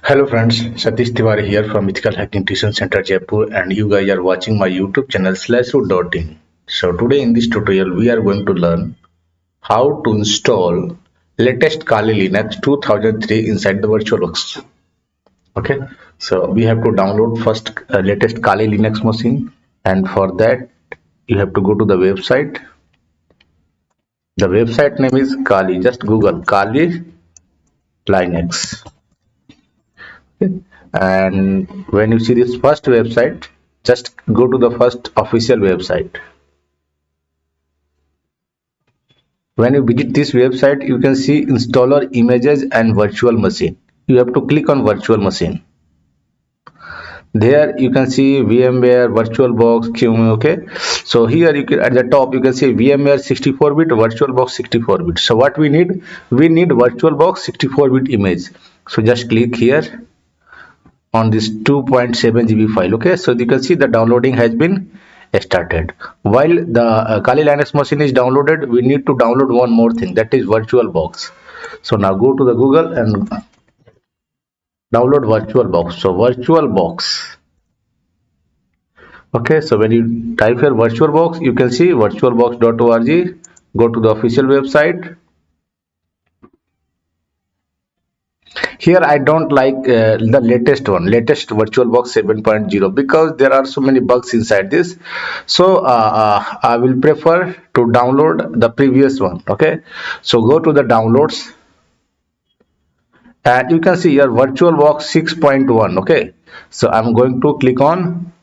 Hello friends, Satish Tiwary here from Ethical Hacking Tuition Center Jaipur, and you guys are watching my YouTube channel slashrootdotin. So today in this tutorial we are going to learn how to install latest Kali Linux 2003 inside the VirtualBox. Okay, so we have to download first latest Kali Linux machine, and for that you have to go to the website. The website name is Kali. Just Google Kali Linux. And when you see this first website, just go to the first official website. When you visit this website, you can see installer images and virtual machine. You have to click on virtual machine. There you can see VMware, VirtualBox, QEMU. Okay, so here you can, at the top you can see VMware 64-bit, VirtualBox 64-bit. So what we need VirtualBox 64-bit image. So just click here on this 2.7 GB file. Okay, so you can see the downloading has been started. While the Kali Linux machine is downloaded, we need to download one more thing, that is VirtualBox. So now go to the Google and download VirtualBox. So VirtualBox. Okay, so when you type here VirtualBox, you can see virtualbox.org. Go to the official website. Here I don't like the latest VirtualBox 7.0, because there are so many bugs inside this. So I will prefer to download the previous one. Okay, so go to the downloads and you can see here VirtualBox 6.1. Okay, so I'm going to click on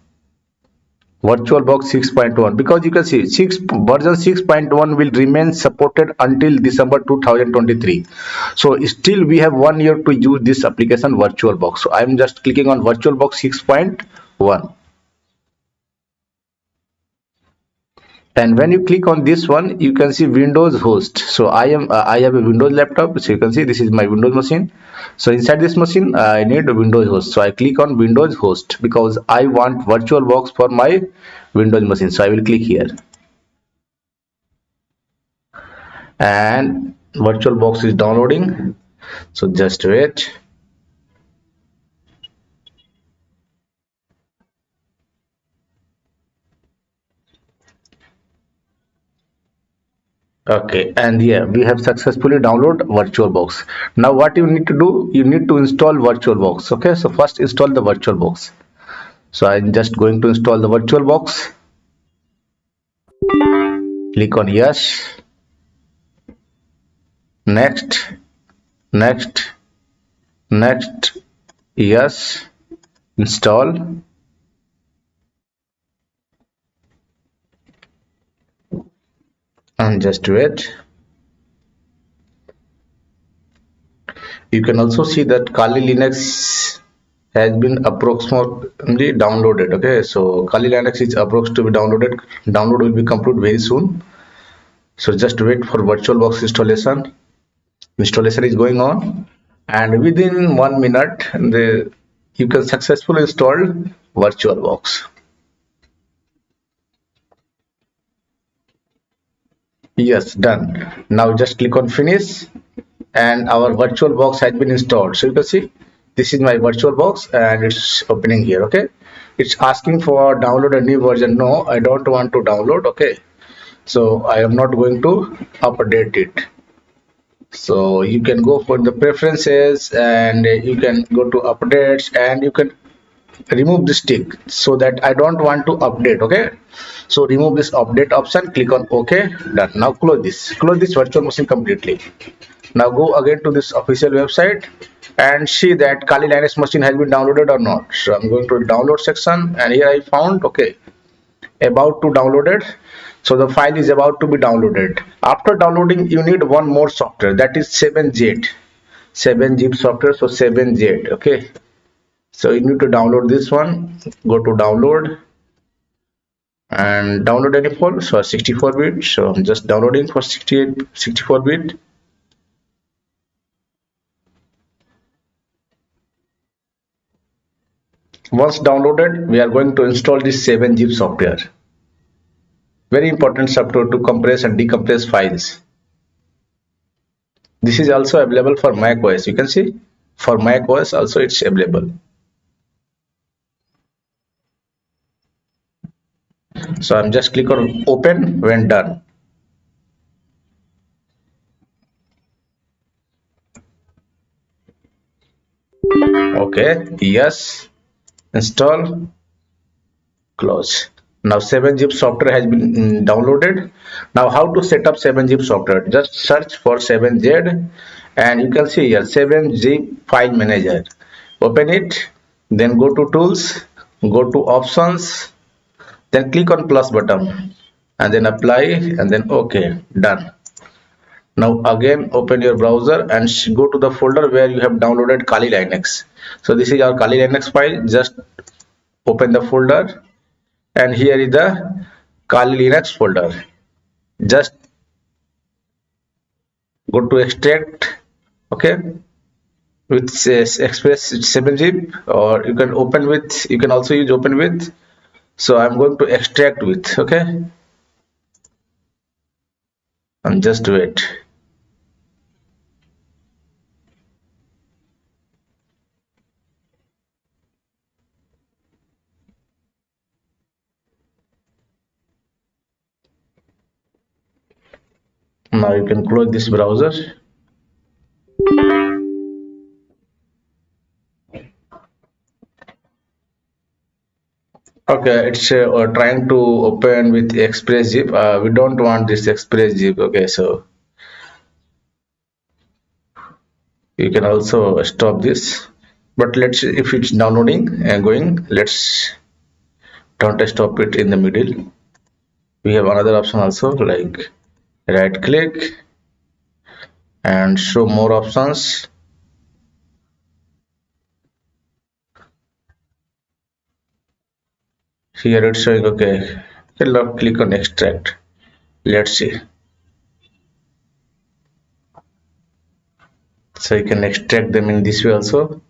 VirtualBox 6.1, because you can see version 6.1 will remain supported until December 2023. So still we have 1 year to use this application VirtualBox. So I'm just clicking on VirtualBox 6.1. And when you click on this one, you can see Windows host. So I have a Windows laptop, so you can see this is my Windows machine. So inside this machine I need a Windows host, so I click on Windows host because I want VirtualBox for my Windows machine. So I will click here and VirtualBox is downloading, so just wait. Okay, and yeah, we have successfully downloaded VirtualBox. Now what you need to do, you need to install VirtualBox. Okay, so first install the VirtualBox. So I'm just going to install the VirtualBox. Click on yes, next, next, next, yes, install. And just wait. You can also see that Kali Linux has been approximately downloaded. Okay, so Kali Linux is approximately to be downloaded. Download will be complete very soon. So just wait for VirtualBox installation. Installation is going on, and within 1 minute you can successfully install VirtualBox. Yes, done. Now just click on finish and our VirtualBox has been installed. So you can see this is my VirtualBox and it's opening here. Okay, it's asking for download a new version. No, I don't want to download. Okay, so I am not going to update it. So you can go for the preferences and you can go to updates and you can remove this tick, so that I don't want to update. Okay, so remove this update option, click on OK, done. Now close this virtual machine completely. Now go again to this official website and see that Kali Linux machine has been downloaded or not. So I'm going to the download section and here I found, okay, about to download it. So the file is about to be downloaded. After downloading you need one more software, that is 7zip software. So 7z, okay, so you need to download this one. Go to download and download any file. So 64-bit, so I'm just downloading for 64-bit. Once downloaded, we are going to install this 7zip software. Very important software to compress and decompress files. This is also available for Mac OS. You can see For Mac OS also it's available. So I'm just click on open when done. Okay, yes, install, close. Now 7-zip software has been downloaded. Now how to set up 7-zip software? Just search for 7Z and you can see here 7-zip file manager. Open it, then go to tools, go to options, then click on plus button and then apply and then okay, done. Now again open your browser and go to the folder where you have downloaded Kali Linux. So this is our Kali Linux file. Just open the folder and here is the Kali Linux folder. Just go to extract, okay, with express 7-zip, or you can open with, you can also use open with. So I'm going to extract with, okay, and just wait. Now you can close this browser. Okay, it's trying to open with express zip. We don't want this express zip. Okay, so you can also stop this. But let's, if it's downloading and going, let's don't stop it in the middle. We have another option also, like right click and show more options. Here it's showing okay. Now click on extract. Let's see. So you can extract them in this way also.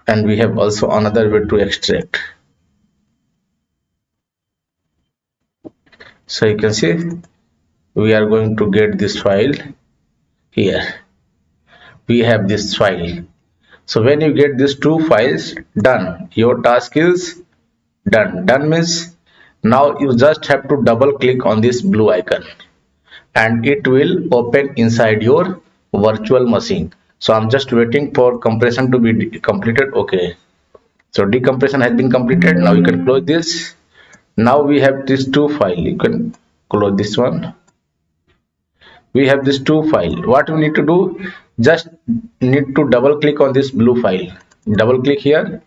And we have also another way to extract. So you can see we are going to get this file here. We have this file. So when you get these two files, done. Your task is done. Done means now you just have to double click on this blue icon and it will open inside your virtual machine. So I'm just waiting for compression to be completed. Okay, so decompression has been completed. Now you can close this. Now we have these two files. You can close this one. We have this two file. What we need to do, just need to double click on this blue file. Double click here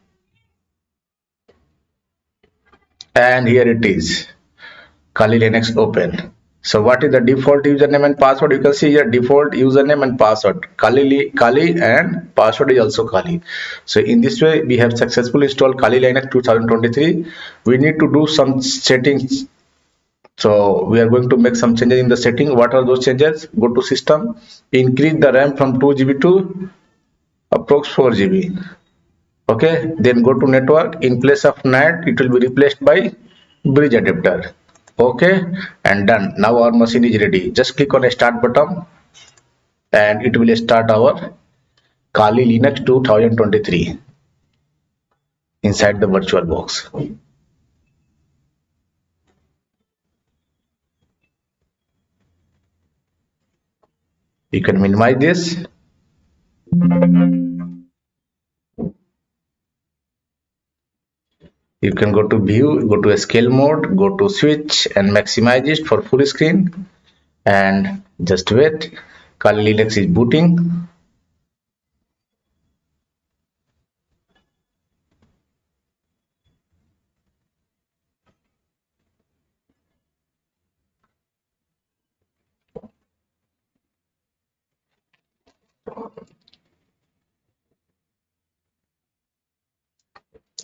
and here it is, Kali Linux open. So what is the default username and password? You can see here default username and password Kali and password is also Kali. So in this way we have successfully installed Kali Linux 2023. We need to do some settings. So we are going to make some changes in the setting. What are those changes? Go to system, increase the RAM from 2 GB to approx 4 GB. Okay, then go to network. In place of NAT, it will be replaced by bridge adapter. Okay, and done. Now our machine is ready. Just click on a start button and it will start our Kali Linux 2023 inside the VirtualBox. You can minimize this. You can go to view, go to a scale mode, go to switch and maximize it for full screen and just wait. Kali Linux is booting.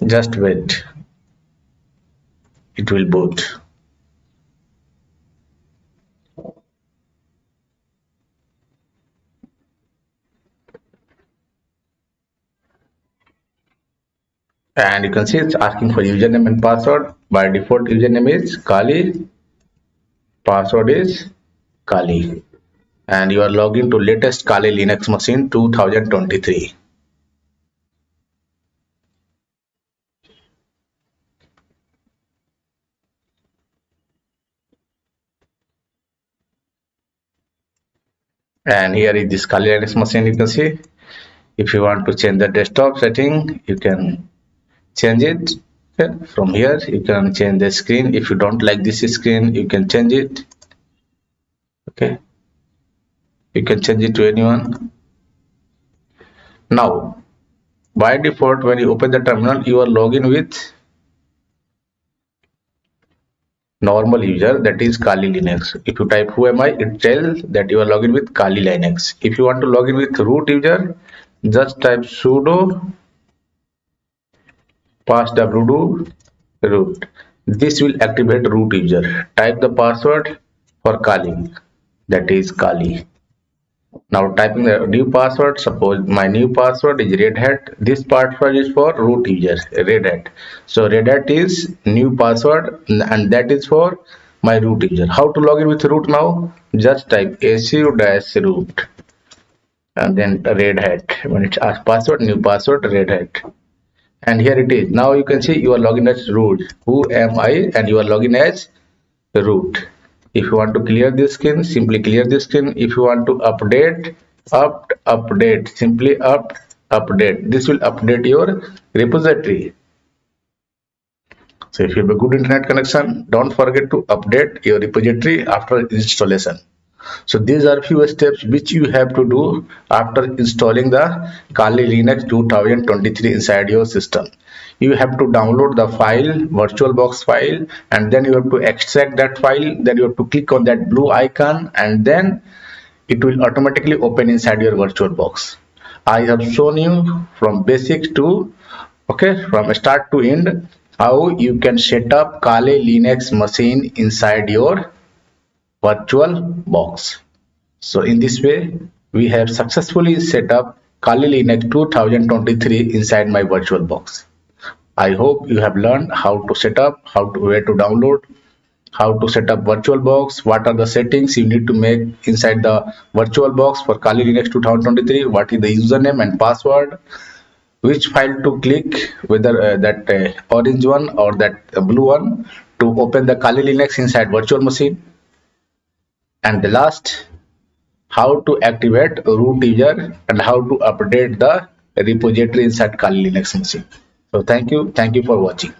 Just wait. It will boot. And you can see it's asking for username and password. By default username is Kali, password is Kali. and you are logging to latest Kali Linux machine 2023. And here is this Kali Linux machine. You can see, if you want to change the desktop setting, you can change it. Okay. From here you can change the screen. If you don't like this screen, you can change it. Okay, you can change it to anyone. Now by default, when you open the terminal, you are login with normal user, that is Kali Linux. If you type who am I, it tells that you are login with Kali Linux. If you want to login with root user, just type sudo passwdo root. This will activate root user. Type the password for Kali, that is Kali. Now typing the new password. Suppose my new password is Red Hat. This password is for root user Red Hat. So Red Hat is new password and that is for my root user. How to log in with root now? Just type su-root and then Red Hat. When it's asked password, new password Red Hat. And here it is. Now you can see you are logging as root. Who am I? And you are logging as root. If you want to clear this screen, simply clear this screen. If you want to update, update, simply update. This will update your repository. So if you have a good internet connection, don't forget to update your repository after installation. So these are few steps which you have to do after installing the Kali Linux 2023 inside your system. You have to download the file, VirtualBox file, and then you have to extract that file. Then you have to click on that blue icon, and then it will automatically open inside your VirtualBox. I have shown you from basic to from start to end how you can set up Kali Linux machine inside your VirtualBox. So in this way, we have successfully set up Kali Linux 2023 inside my VirtualBox. I hope you have learned how to set up, where to download, how to set up VirtualBox, what are the settings you need to make inside the VirtualBox for Kali Linux 2023, what is the username and password, which file to click, whether that orange one or that blue one to open the Kali Linux inside virtual machine, and the last, how to activate root user and how to update the repository inside Kali Linux machine. So thank you for watching.